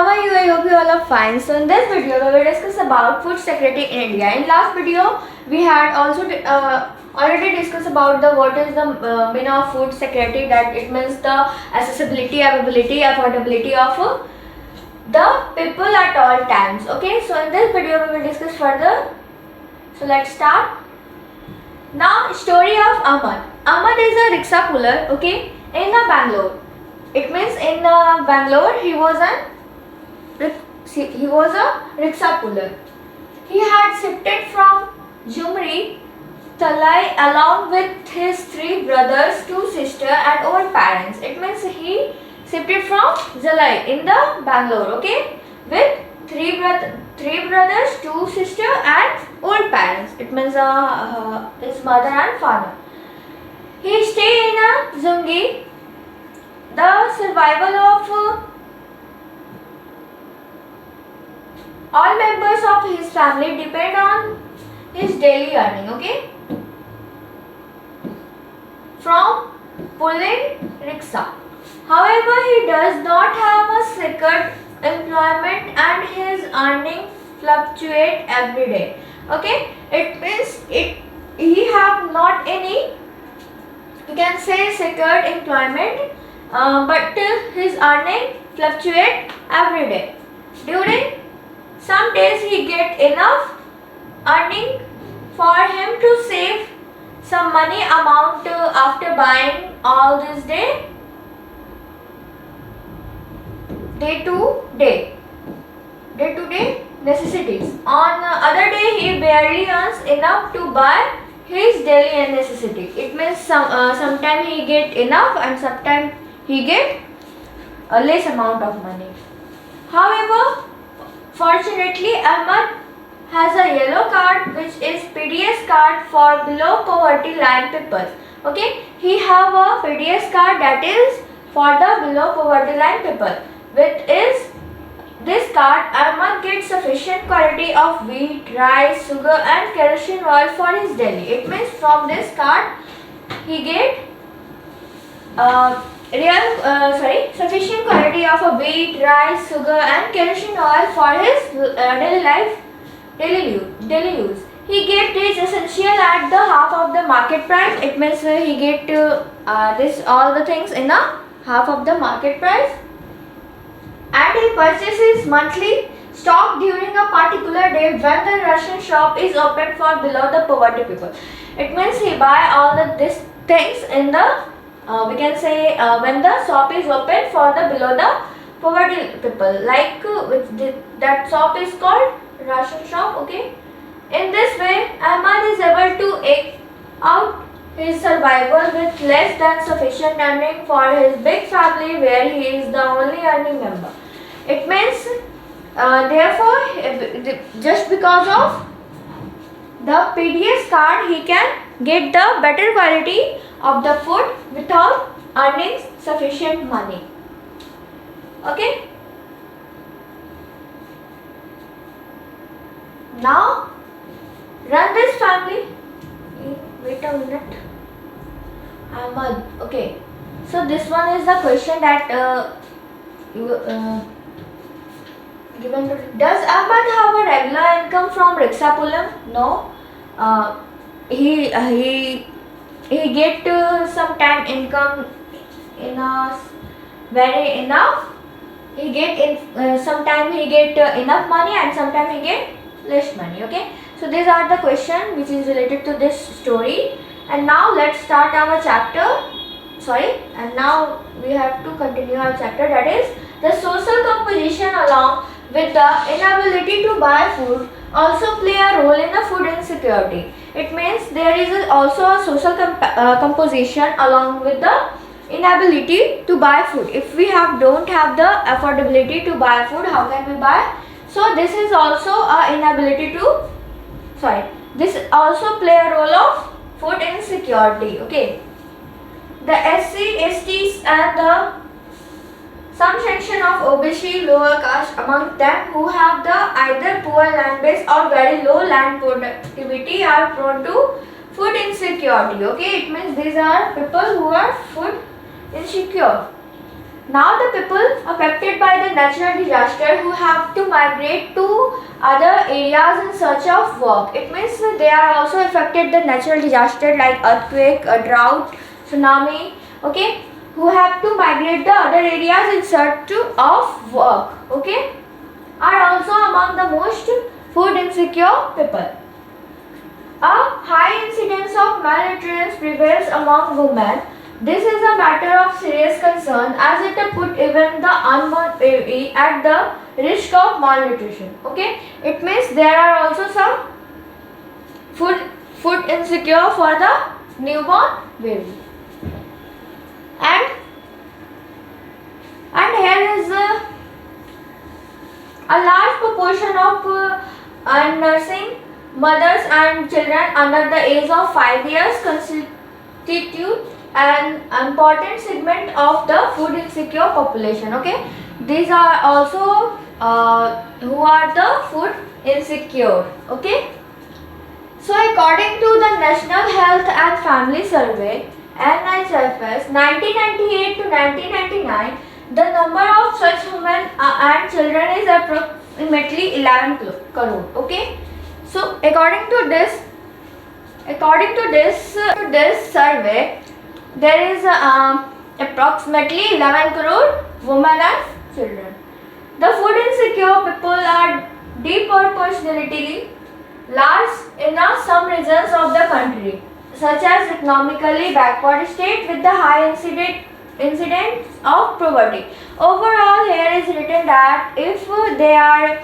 how are you? I hope you all are fine. So in this video we will discuss about food security in India. In last video we had also already discussed about the what is the meaning of food security, that it means the accessibility, availability, affordability of the people at all times. Okay, so in this video we will discuss further. So let's start. Now, story of Ahmad. Ahmad is a rickshaw puller, okay, in Bangalore. It means in Bangalore he was a rickshaw puller. He had shifted from Jumri, Talai along with his 3 brothers, 2 sisters and old parents. It means he shifted from Jalai in the Bangalore, okay, with 3 brothers, 2 sisters and old parents. It means his mother and father. He stayed in a Zungi. The survival of all members of his family depend on his daily earning, okay, from pulling rickshaw. However, he does not have a secure employment and his earnings fluctuate every day. Okay, it means he have not any, you can say, secured employment, but his earning fluctuate every day. During some days he get enough earning for him to save some money amount after buying all this day to day necessities. On other day he barely earns enough to buy his daily necessity. It means sometime he get enough and sometime he get a less amount of money. However, fortunately Ahmad has a yellow card, which is PDS card for below poverty line people. Okay, he have a PDS card that is for the below poverty line people. With this card, Ahmad gets sufficient quantity of wheat, rice, sugar and kerosene oil for his daily. It means from this card he get sufficient quantity of wheat, rice, sugar and kerosene oil for his daily use. He get this essential at the half of the market price. It means he get this all the things in a half of the market price. And he purchases monthly stock during a particular day when the ration shop is open for below the poverty people. It means he buy all these things in the we can say when the shop is open for the below the poverty people. Like that shop is called ration shop. Okay. In this way, Ahmad is able to eke out his survival with less than sufficient earning for his big family where he is the only earning member. It means therefore just because of the PDS card he can get the better quality of the food without earning sufficient money. Okay. Now run this family. Wait a minute. Ahmad. Okay. So this one is the question that given to. Does Ahmad have a regular income from rickshaw pulling? No. He get some time income in a very enough. He get sometime he get enough money and sometime he get less money. Okay. So these are the question which is related to this story. And now let's start our chapter. And now we have to continue our chapter, that is the social composition along with the inability to buy food also play a role in the food insecurity. It means there is also a social composition along with the inability to buy food. If we don't have the affordability to buy food, how can we buy? So this is also a inability to this also play a role of food insecurity. Okay. The SC, STs and some section of OBC lower caste among them who have the either poor land base or very low land productivity are prone to food insecurity. Okay, it means these are people who are food insecure. Now the people affected by the the natural disaster who have to migrate to other areas in search of work. It means they are also affected the natural disaster like earthquake, a drought, tsunami, okay, who have to migrate the other areas in search of work, okay, are also among the most food insecure people. A high incidence of malnutrition prevails among women. This is a matter of serious concern as it put even the unborn baby at the risk of malnutrition. Okay, it means there are also some food insecure for the newborn baby. And here is a large proportion of nursing mothers and children under the age of 5 years constitute an important segment of the food insecure population. Okay, these are also who are the food insecure. Okay, so according to the National Health and Family Survey NHFS 1998 to 1999, the number of such women and children is approximately 11 crore. Okay, so according to this survey, there is approximately 11 crore women and children. The food insecure people are disproportionately large in some regions of the country, such as economically backward state with the high incidence of poverty. Overall, here is written that if they are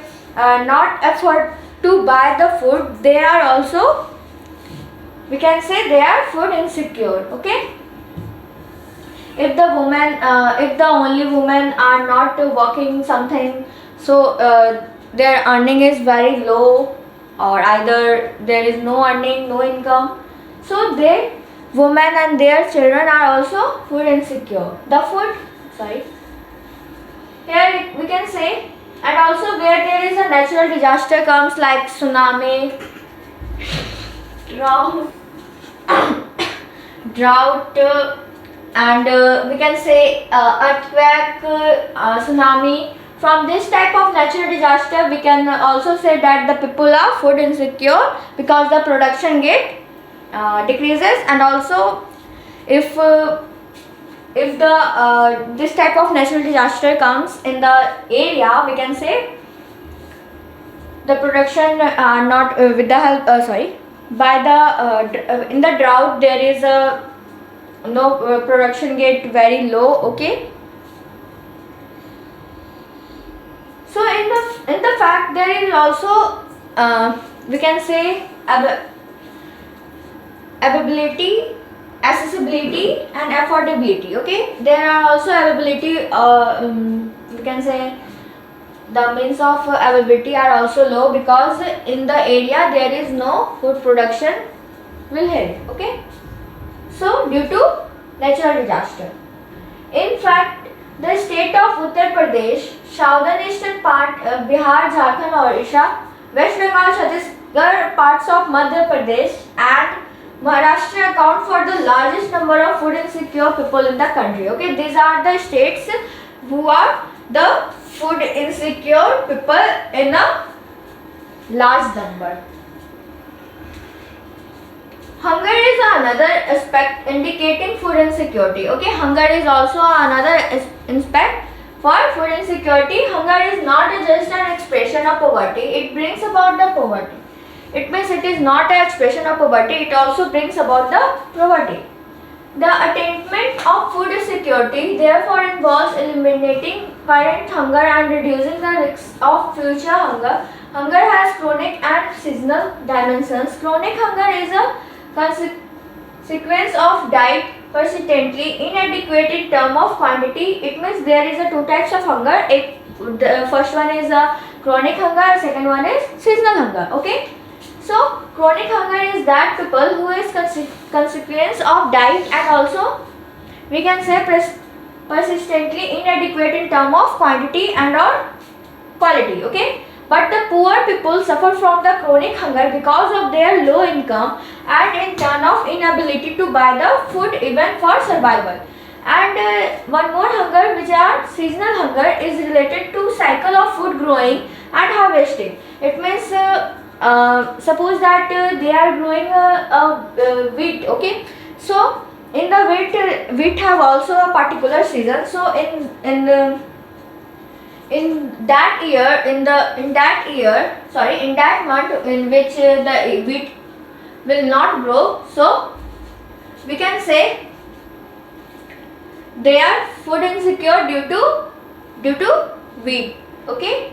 not afford to buy the food, they are also, we can say, they are food insecure. Okay, if the only women are not working something, so their earning is very low, or either there is no earning, no income, so they women and their children are also food insecure. Here we can say, and also where there is a natural disaster comes like tsunami, drought, and we can say earthquake, tsunami. From this type of natural disaster, we can also say that the people are food insecure because the production get decreases, and also if this type of natural disaster comes in the area, we can say the production not with the help by the in the drought there is a no production get very low. Okay, so in the fact there is also we can say availability, accessibility and affordability. Okay, there are also availability, we can say the means of availability are also low because in the area there is no food production will help. Okay, so due to natural disaster, in fact the state of Uttar Pradesh, southern eastern part, Bihar, Jharkhand, Odisha, West Bengal, Chhattisgarh, parts of Madhya Pradesh and Maharashtra account for the largest number of food insecure people in the country. Okay, these are the states who are the food insecure people in a large number. Hunger is another aspect indicating food insecurity. Okay, hunger is also another aspect for food insecurity. Hunger is not just an expression of poverty, it brings about the poverty. It means it is not an expression of poverty, it also brings about the poverty. The attainment of food security therefore involves eliminating current hunger and reducing the risk of future hunger. Hunger has chronic and seasonal dimensions. Chronic hunger is a consequence of diet persistently inadequate in term of quantity. It means there is a two types of hunger. The first one is a chronic hunger, second one is seasonal hunger. Okay, so chronic hunger is that people who is consequence of diet and also we can say persistently inadequate in term of quantity and or quality. Okay, but the poor people suffer from the chronic hunger because of their low income and in turn of inability to buy the food even for survival. And one more hunger, which are seasonal hunger, is related to growing and harvesting. It means suppose that they are growing wheat, okay. So in the wheat have also a particular season. So in that month in which the wheat will not grow, so we can say they are food insecure due to wheat, okay,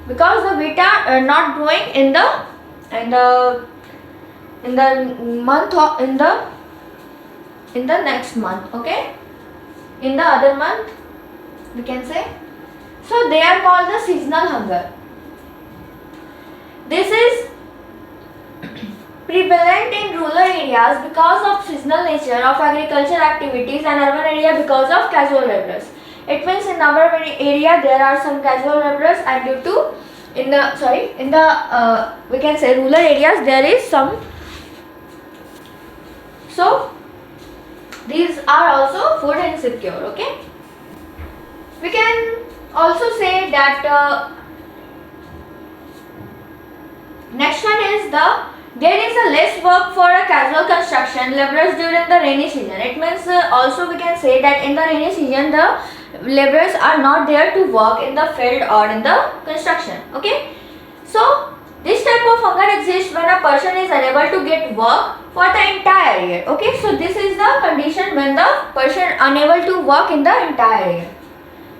because the wheat are not growing in the month of in the next month, okay, in the other month we can say. So they are called the seasonal hunger. This is prevalent in rural areas because of seasonal nature of agricultural activities, and urban area because of casual laborers. It means in our area there are some casual laborers, and due to in the we can say rural areas there is some. So these are also food insecure, okay. We can also say that next one is there is a less work for a casual construction laborers during the rainy season. It means also we can say that in the rainy season the laborers are not there to work in the field or in the construction, okay. So this type of hunger exists when a person is unable to get work for the entire year, okay. So this is the condition when the person unable to work in the entire year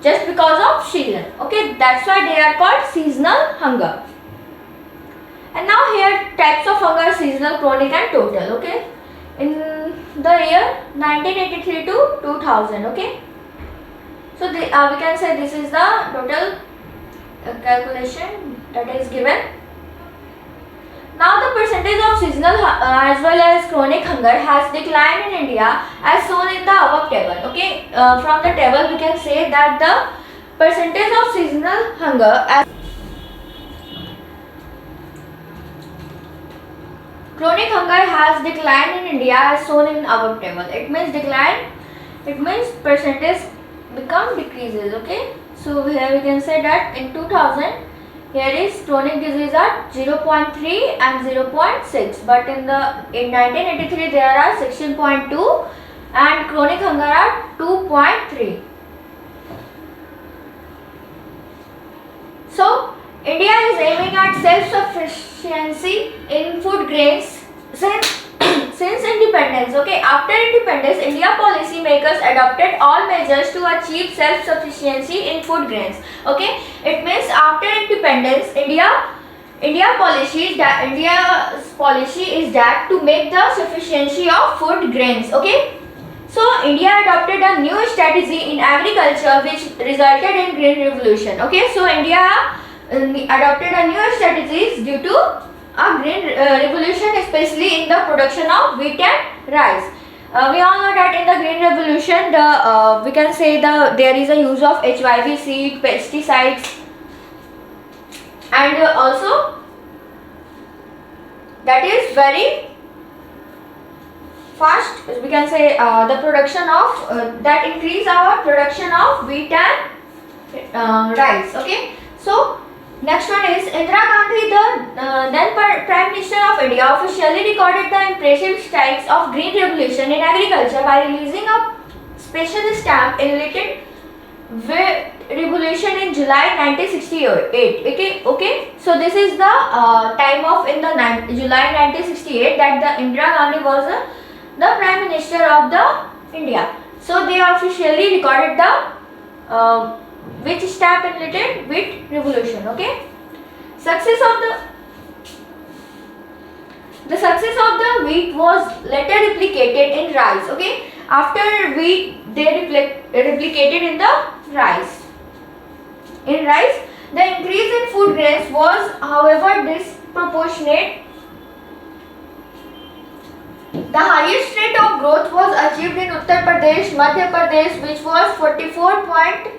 just because of season, okay. That's why they are called seasonal hunger. And now here types of hunger: seasonal, chronic and total, okay. In the year 1983 to 2000, okay. So we can say this is the total calculation that is given. Now the percentage of seasonal as well as chronic hunger has declined in India as shown in the above table, okay. From the table we can say that the percentage of seasonal hunger as chronic hunger has declined in India as shown in above table. It means decline, it means percentage become decreases, okay. So here we can say that in 2000 here is chronic disease are 0.3 and 0.6, but in 1983 there are 16.2 and chronic hunger are 2.3. So India is aiming at self-sufficiency in food grains since independence, okay. After independence, India policy makers adopted all measures to achieve self-sufficiency in food grains, okay. It means after independence, India's policy is that to make the sufficiency of food grains, okay. So India adopted a new strategy in agriculture which resulted in Green Revolution, okay. So India adopted a new strategies due to a green revolution, especially in the production of wheat and rice. We all know that in the Green Revolution, we can say there is a use of HIV seed, pesticides, and also that is very fast. We can say the production of that increase our production of wheat and rice, okay. So next one is Indira Gandhi, the then Prime Minister of India, officially recorded the impressive strides of Green Revolution in agriculture by releasing a special stamp enlisted revolution in July 1968. Okay. So this is the time of July 1968 that the Indira Gandhi was the Prime Minister of the India. So they officially recorded the which stamp enlisted wheat revolution, okay. Success of the wheat was later replicated in rice, okay. After wheat they replicated in the rice. In rice, the increase in food grains was however disproportionate. The highest rate of growth was achieved in Uttar Pradesh, Madhya Pradesh, which was 44.01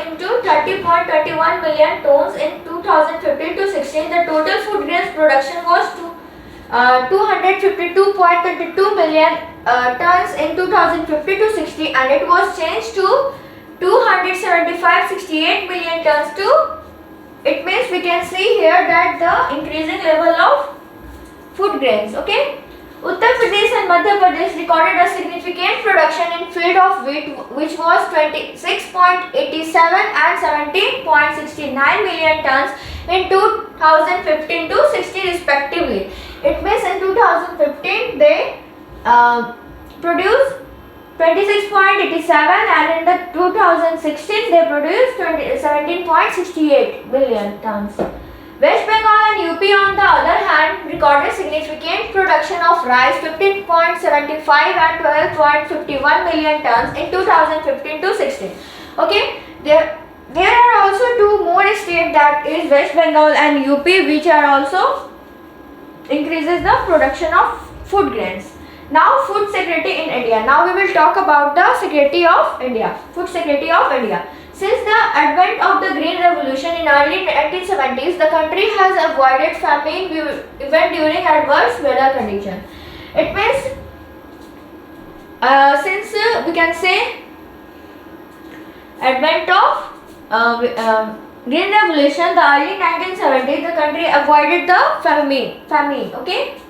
into 30.21 million tons in 2015 to 16. The total food grains production was 252.22 million tons in 2015 to 16, and it was changed to 275.68 million tons to, it means we can see here that the increasing level of food grains. Okay, Uttar Pradesh and Madhya Pradesh recorded a significant production in field of wheat, which was 26.87 and 17.69 million tons in 2015 to 16 respectively. It means in 2015 they produced 26.87 and in the 2016 they produced 17.68 million tons. West Bengal and UP on the other hand recorded significant production of rice 15.75 and 12.51 million tons in 2015 to 16. Okay, there are also two more states, that is West Bengal and UP, which are also increases the production of food grains. Now food security in India. Now we will talk about the security of India. Food security of India. Since the advent of the Green Revolution in early 1970s, the country has avoided famine even during adverse weather conditions. It means since we can say advent of Green Revolution, the early 1970s, the country avoided the famine. Okay.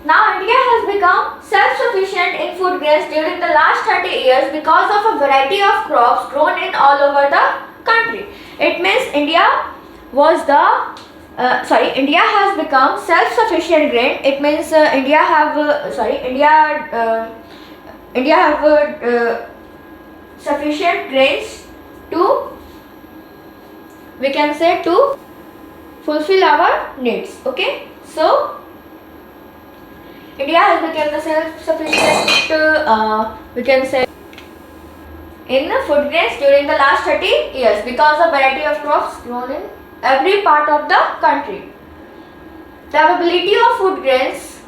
Now India has become self-sufficient in food grains during the last 30 years because of a variety of crops grown in all over the country. It means India has become self-sufficient grain. It means India have sufficient grains to, we can say, to fulfill our needs. Okay, so India has become the self-sufficient, we can say, in food grains during the last 30 years because of variety of crops grown in every part of the country. The availability of food grains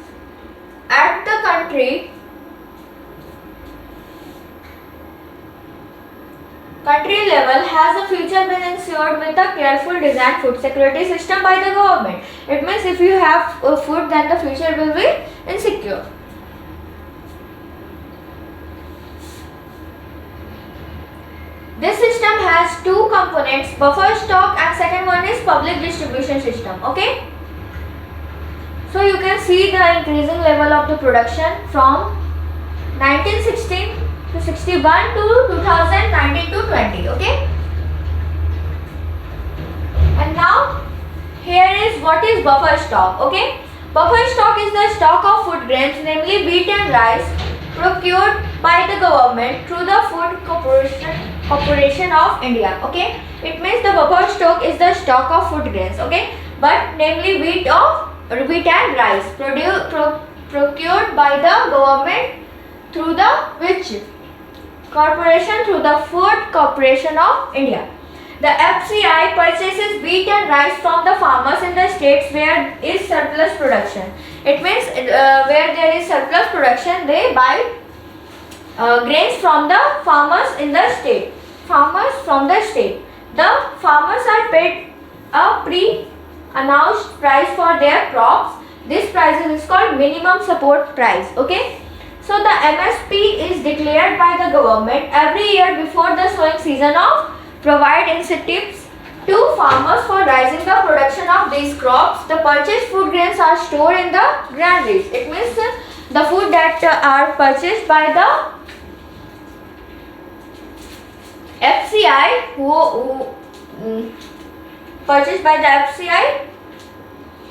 at the country level has a future been ensured with a careful designed food security system by the government. It means if you have food, then the future will be insecure. This system has two components, buffer stock, and second one is public distribution system. Okay, so you can see the increasing level of the production from 1916 to 61 to 2019 to 20. Okay, and now here is what is buffer stock. Okay, buffer stock is the stock of food grains, namely wheat and rice, procured by the government through the Food Corporation of India. Okay, it means the buffer stock is the stock of food grains. Okay, but namely wheat and rice procured by the government through the which corporation? Through the Food Corporation of India. The FCI purchases wheat and rice from the farmers in the states where is surplus production. It means where there is surplus production, they buy grains from the farmers in the state. The farmers are paid a pre-announced price for their crops. This price is called minimum support price. Okay. So the MSP is declared by the government every year before the sowing season of provide incentives to farmers for rising the production of these crops. The purchased food grains are stored in the granaries. It means the food that are purchased by the FCI, purchased by the FCI,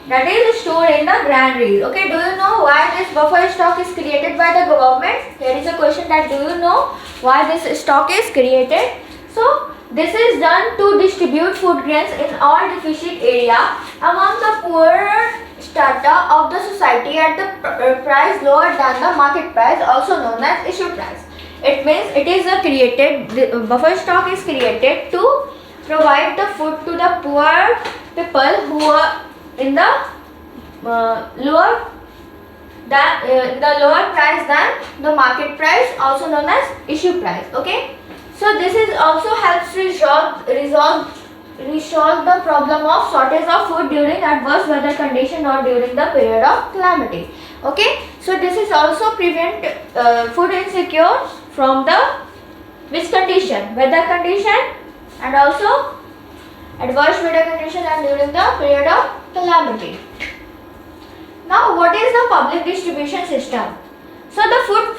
that is stored in the granaries. Okay, do you know why this buffer stock is created by the government? Here is a question that do you know why this stock is created? So this is done to distribute food grains in all deficient area among the poorer strata of the society at the price lower than the market price, also known as issue price. It means it is the buffer stock is created to provide the food to the poor people who are in the lower price than the market price, also known as issue price. Okay, so this is also helps resolve the problem of shortage of food during adverse weather condition or during the period of calamity. Okay, so this is also prevent food insecure from the which condition weather condition, and also adverse weather condition and during the period of calamity. Now, what is the public distribution system? So, the food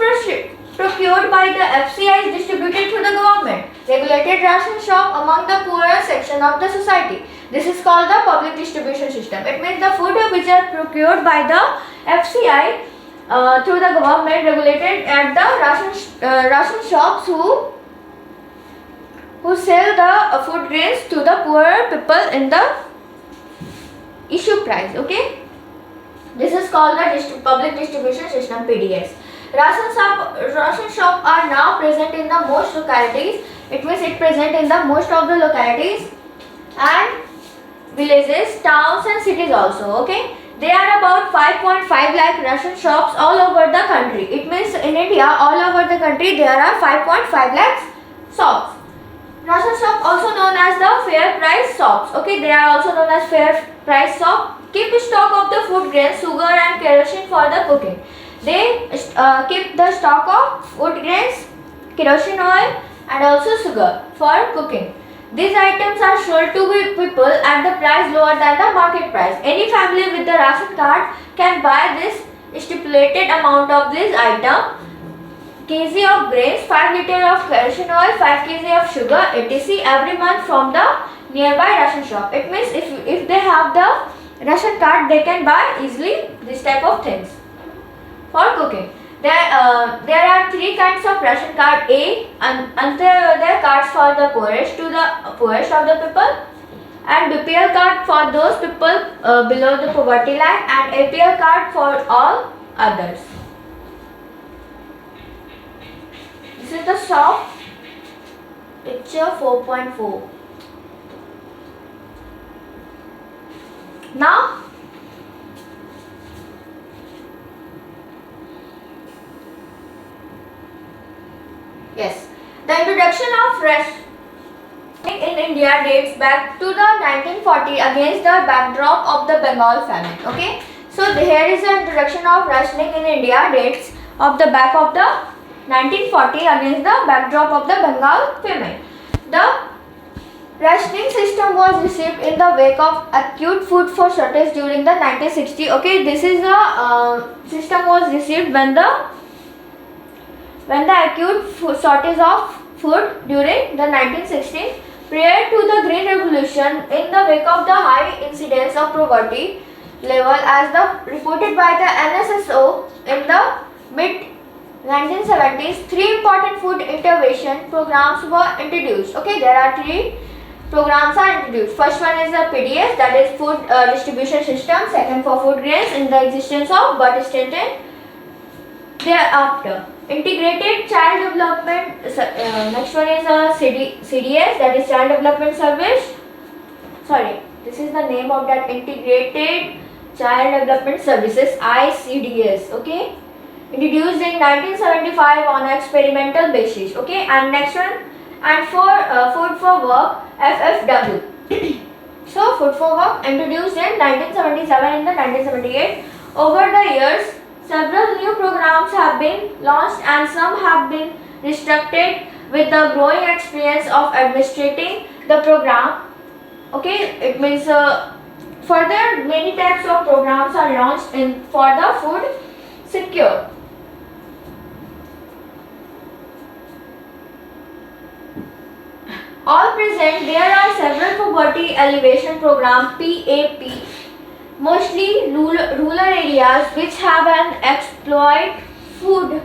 procured by the FCI is distributed through the government regulated ration shop among the poorer section of the society. This is called the public distribution system. It means the food which are procured by the FCI through the government regulated at the ration shops who sell the food grains to the poorer people in the issue price. Okay, this is called the public distribution system, PDS. Ration shop are now present in the most localities. It means it present in the most of the localities and villages, towns and cities also. Okay, there are about 5.5 lakh ration shops all over the country. It means in India all over the country there are 5.5 lakhs shops. Ration shop also known as the fair price shops. Okay, they are also known as fair price shop. Keep stock of the food grains, sugar and kerosene for the cooking. They keep the stock of food grains, kerosene oil and also sugar for cooking. These items are sold to people at the price lower than the market price. Any family with the ration card can buy this stipulated amount of this item: kg of grains, 5 liter of kerosene oil, 5 kg of sugar, etc. every month from the nearby ration shop. It means if they have the ration card, they can buy easily this type of things for cooking. There are 3 kinds of ration card: A, Antyodaya cards for the poorest to the poorest of the people, and BPL card for those people below the poverty line, and APL card for all others. This is the shop picture 4.4. Now, yes, the introduction of rationing in India dates back to the 1940 against the backdrop of the Bengal famine. Okay, so here is the introduction of rationing in India dates of the back of the 1940 against the backdrop of the Bengal famine. The rationing system was received in the wake of acute food for shortage during the 1960. Okay, this is the system was received when the acute shortage of food during the 1960s. Prior to the Green Revolution, in the wake of the high incidence of poverty level as the reported by the NSSO in the mid 1970s, 3 important food intervention programs were introduced. Okay, there are 3 programs are introduced. First one is the PDS, that is food distribution system. Second for food grains in the existence of but strengthened thereafter. Integrated child development. Next one is a CDS, that is child development service. Sorry, this is the name of that integrated child development services, ICDS. Okay, introduced in 1975 on an experimental basis. Okay, and next one, and for food for work, FFW. So food for work introduced in 1977 in the 1978. Over the years, several new programs have been launched and some have been restricted with the growing experience of administrating the program. Okay, it means further many types of programs are launched in for the food secure. All present, there are several poverty alleviation programs PAP, mostly rural areas which have an exploit food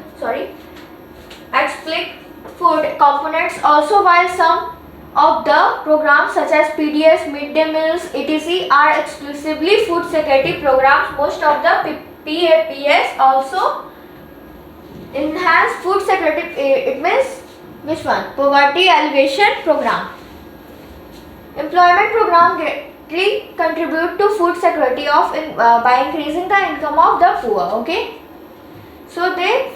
components also, while some of the programs such as PDS, midday meals, etc. are exclusively food security programs. Most of the PAPs also enhance food security. It means which one? Poverty alleviation program. Employment program greatly contribute to food security by increasing the income of the poor. Okay, so they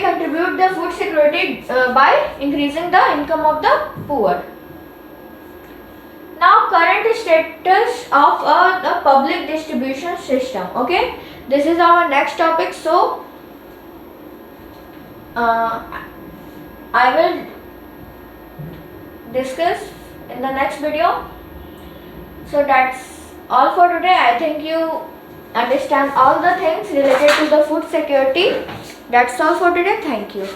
contribute the food security by increasing the income of the poor. Now, current status of the public distribution system. Okay, this is our next topic. So I will discuss in the next video. So that's all for today. I think you understand all the things related to the food security. That's all for today. Thank you.